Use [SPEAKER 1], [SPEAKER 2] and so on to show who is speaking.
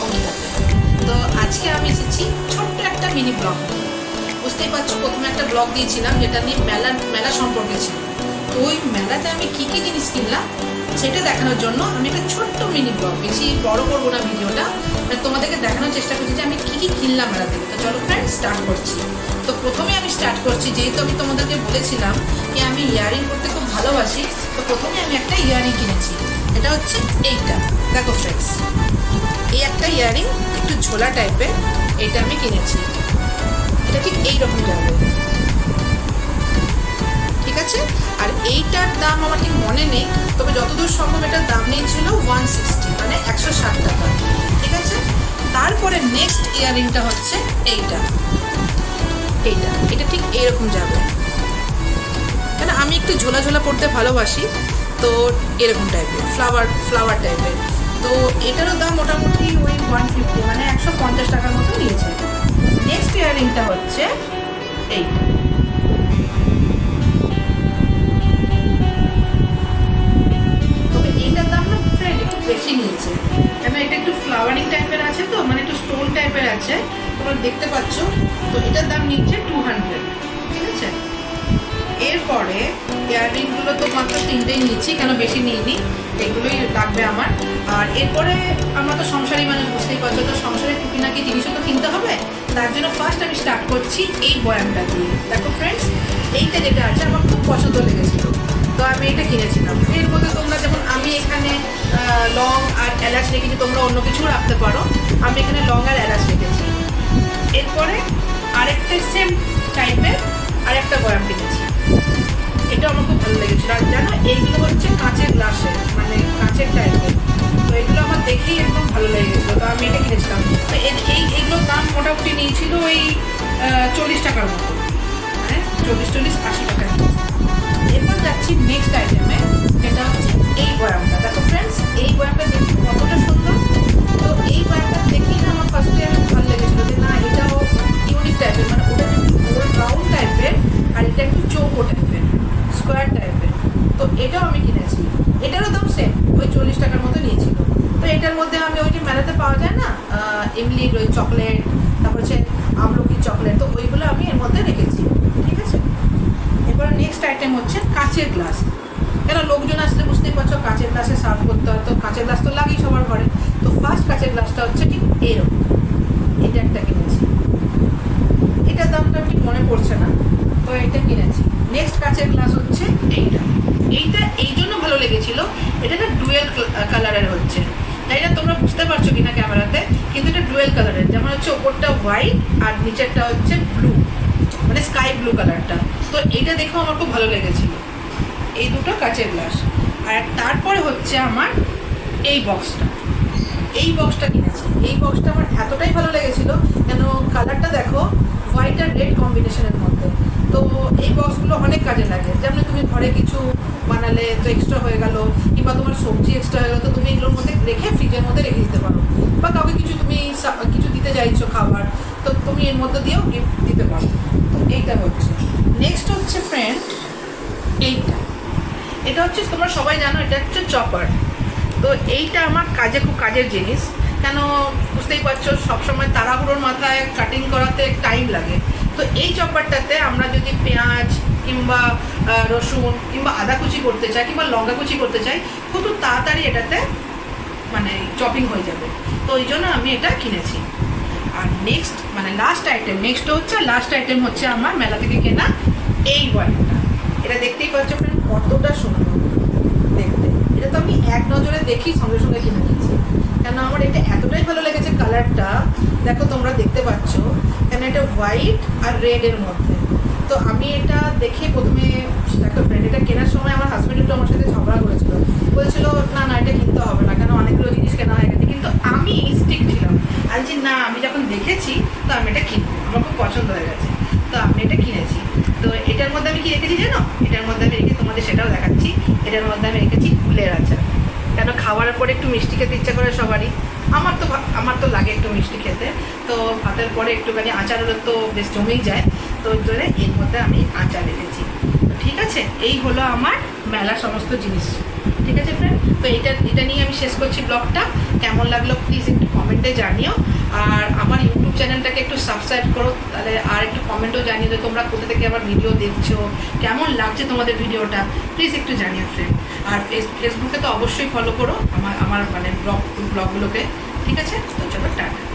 [SPEAKER 1] বন্ধুরাতে। তো আজকে আমি এসেছি ছোট্ট একটা মিনি ব্লগ। বুঝতেই পারছো, প্রথমে একটা ব্লগ দিয়েছিলাম যেটা নিয়ে মেলা সম্পর্কে ছিল। তো ওই মেলাতে আমি কি কি জিনিস কিনলাম সেটা দেখানোর জন্য আমি একটা ছোট্ট মিনি ব্লগ, বেশি বড় করবো না ভিডিওটা, তোমাদেরকে দেখানোর চেষ্টা করছি যে আমি কি কি কিনলাম মেলা থেকে। তো চলো ফ্রেন্ড, স্টার্ট করছি। তো প্রথমে আমি স্টার্ট করছি, যেহেতু আমি তোমাদেরকে বলেছিলাম যে আমি ইয়ারিং করতে খুব ভালোবাসি, তো প্রথমে আমি একটা ইয়ারিং কিনেছি। এটা হচ্ছে এইটা, দেখো ফ্রেন্ডস, এই একটা ইয়ারিং একটু ঝোলা টাইপের, এটা আমি কিনেছি। এটা ঠিক এইরকম যাবে, ঠিক আছে। আর এইটার দাম আমার ঠিক মনে নেই, তবে যতদূর সম্ভব এটার দাম নিয়েছিল 160, মানে 160 টাকা, ঠিক আছে। তারপরে নেক্সট ইয়ারিংটা হচ্ছে এইটা, এটা ঠিক এইরকম যাবে, কেন আমি একটু ঝোলা ঝোলা পড়তে ভালোবাসি, তো এরকম টাইপের ফ্লাওয়ার টাইপের। তো এটারও দাম মোটামুটি ওই 150, মানে 150 টাকার মতো নিয়েছে। নেক্সট ইয়ারিংটা হচ্ছে এইটা, তবে এইটার দাম না ফ্রেন্ড একটু বেশি নিয়েছে, কেন এটা একটু ফ্লাওয়ারিং টাইপের আছে, তো মানে একটু স্টোন টাইপের আছে, তোমরা দেখতে পাচ্ছ। তো এটার দাম নিচ্ছে 200, ঠিক আছে। এরপরে ইয়াররিংগুলো তো মাত্র 3টেই নিচ্ছি, কেন বেশি নিইনি, এগুলোই লাগবে আমার। আর এরপরে আমরা তো সংসারী মানুষ, বুঝতেই পারছো, তো সংসারের টুকিনাকি জিনিসও তো কিনতে হবে। তার জন্য ফার্স্ট আমি স্টার্ট করছি এই বয়ামটা দিয়ে। দেখো ফ্রেন্ডস, এইটা যেটা আছে আমার খুব পছন্দ লেগেছিল, তো আমি এটা কিনেছিলাম। এর মধ্যে তোমরা যেমন, আমি এখানে লং আর এলাচ রেখেছি, তোমরা অন্য কিছু রাখতে পারো, আমি এখানে লং আর এলাচ রেখেছি। এরপরে আরেকটা সেম টাইপের আরেকটা বয়াম কিনেছি, এটা আমার খুব ভালো লেগেছিল। আর জানো, এইগুলো হচ্ছে কাঁচের গ্লাসের, মানে কাঁচের টাইপের, তো এগুলো আমার দেখেই একদম ভালো লেগে গেছিলো, তো আমি এটা কিনেছিলাম। তো এইগুলোর দাম মোটামুটি নিয়েছিল ওই 40 টাকার মতো, মানে 40-80 টাকা। এরপর যাচ্ছি নেক্সট আইটেমে, যেটা হচ্ছে এই বয়ামটা। দেখো ফ্রেন্ডস, এই বয়ামটা দেখতে কতটা সুন্দর। তো এই বয়ামটা দেখেই না আমার ফার্স্টে আমার ভালো লেগেছিলো যে না, এটাও ইউনিক টাইপের, মানে ওটা একটু গোল রাউন্ড টাইপের, আর এটা একটু চৌকো টাইপের, স্কোয়ার টাইপের। তো এটাও আমি কিনেছি, এটারও দাম সেম ওই 40 টাকার মতো নিয়েছিল। তো এটার মধ্যে আমি ওই যে মেলাতে পাওয়া যায় না ইমলির ওই চকলেট, তারপর হচ্ছে আমলকি চকলেট, তো ওইগুলো আমি এর মধ্যে রেখেছি, ঠিক আছে। এবার নেক্সট আইটেম হচ্ছে কাঁচের গ্লাস, কেন লোকজন আসলে বুঝতেই পারছো কাঁচের গ্লাসে সার্ভ করতে হয়, তো কাঁচের গ্লাস তো লাগেই সবার ঘরে। তো ফার্স্ট কাঁচের গ্লাসটা হচ্ছে ঠিক এরকম, এটা একটা কিনেছি, এটার দামটা ঠিক মনে পড়ছে না, তো এটা কিনেছি। নেক্সট কাঁচের গ্লাস হচ্ছে এইটা এই জন্য ভালো লেগেছিল, এটা একটা ডুয়েল কালারের হচ্ছে, তাই না, তোমরা বুঝতে পারছো কিনা ক্যামেরাতে, কিন্তু এটা ডুয়েল কালারের, যেমন হচ্ছে ওপরটা হোয়াইট আর নিচেরটা হচ্ছে ব্লু, মানে স্কাই ব্লু কালারটা। তো এইটা দেখেও আমার খুব ভালো লেগেছিল, এই দুটো কাঁচের গ্লাস। আর তারপরে হচ্ছে আমার এই বক্সটা কিনেছি। এই বক্সটা আমার এতটাই ভালো লেগেছিল, কেন কালারটা দেখো হোয়াইট আর রেড কম্বিনেশনের মধ্যে। তো এই বক্সগুলো অনেক কাজে লাগে, যেমন তুমি ঘরে কিছু বানালে তো এক্সট্রা হয়ে গেল, কিংবা তোমার সবজি এক্সট্রা হয়ে গেলো, তো তুমি এগুলোর মধ্যে রেখে ফ্রিজের মধ্যে রেখে দিতে পারো, বা কাউকে কিছু দিতে চাইছো খাবার, তো তুমি এর মধ্যে দিয়েও গিফট দিতে পারো। তো এইটা হচ্ছে নেক্সট হচ্ছে ফ্রেন্ড এটা হচ্ছে, তোমরা সবাই জানো এটা হচ্ছে চপার। তো এইটা আমার খুব কাজের জিনিস, কেন বুঝতেই পারছো সবসময় তাড়াহুড়োর মাথায় কাটিং করাতে টাইম লাগে। তো এই চপারটাতে আমরা যদি পেঁয়াজ কিংবা রসুন কিংবা আদা কুচি করতে চাই, কিংবা লঙ্কা কুচি করতে চাই, খুব তাড়াতাড়ি এটাতে মানে চপিং হয়ে যাবে, তো ওই জন্য আমি এটা কিনেছি। আর নেক্সট লাস্ট আইটেম হচ্ছে আমার মেলা থেকে কেনা এই বয়ামটা। এটা দেখতেই পাচ্ছ ফ্রেন্ড কতটা সুন্দর দেখতে, এটা তো আমি এক নজরে দেখি সঙ্গে সঙ্গে কিনে নিয়েছি, কেন আমার এটা এতটাই ভালো লেগেছে কালারটা। দেখো তোমরা দেখতে পাচ্ছ, কেন এটা হোয়াইট আর রেডের মধ্যে। তো আমি এটা দেখে প্রথমে, দেখো ফ্রেন্ড, এটা কেনার সময় আমার হাজব্যান্ড একটু আমার সাথে ঝগড়া করেছিল, বলছিল না এটা কিনতে হবে না, কেন অনেকগুলো জিনিস কেনা হয়ে গেছে। কিন্তু আমি স্টিক ছিলাম, আর যে না, আমি যখন দেখেছি তো আমি এটা কিনবো, আমার খুব পছন্দ হয়ে গেছে, তো আমি এটা কিনেছি। তো এটার মধ্যে আমি কি রেখেছি জানো, এটার মধ্যে আমি রেখে তোমাদের সেটাও দেখাচ্ছি। এটার মধ্যে আমি রেখেছি কুলের আচার, কেন খাওয়ার পরে একটু মিষ্টি খেতে ইচ্ছা করে সবারই, আমার তো লাগে একটু মিষ্টি খেতে, তো ভাতের পরে একটুখানি আচার হলে তো বেশ জমেই যায়, তো ওই জন্য এর মধ্যে আমি আচার রেখেছি। ঠিক আছে, এই হলো আমার মেলার সমস্ত জিনিস। ঠিক আছে ফ্রেন্ড, তো এটা নিয়ে আমি শেষ করছি ব্লগটা। কেমন লাগলো প্লিজ একটু কমেন্টে কমেন্টে জানিও। আর আমার ইউটিউব চ্যানেলটাকে একটু সাবস্ক্রাইব করো, তাহলে আর একটু কমেন্টও জানিও যে তোমরা কোথা থেকে আমার ভিডিও দেখছো, কেমন লাগছে তোমাদের ভিডিওটা, প্লিজ একটু জানিও ফ্রেন্ড। আর ফেসবুকে তো অবশ্যই ফলো করো আমার মানে ব্লগগুলোকে, ঠিক আছে? তো চলো টাটা।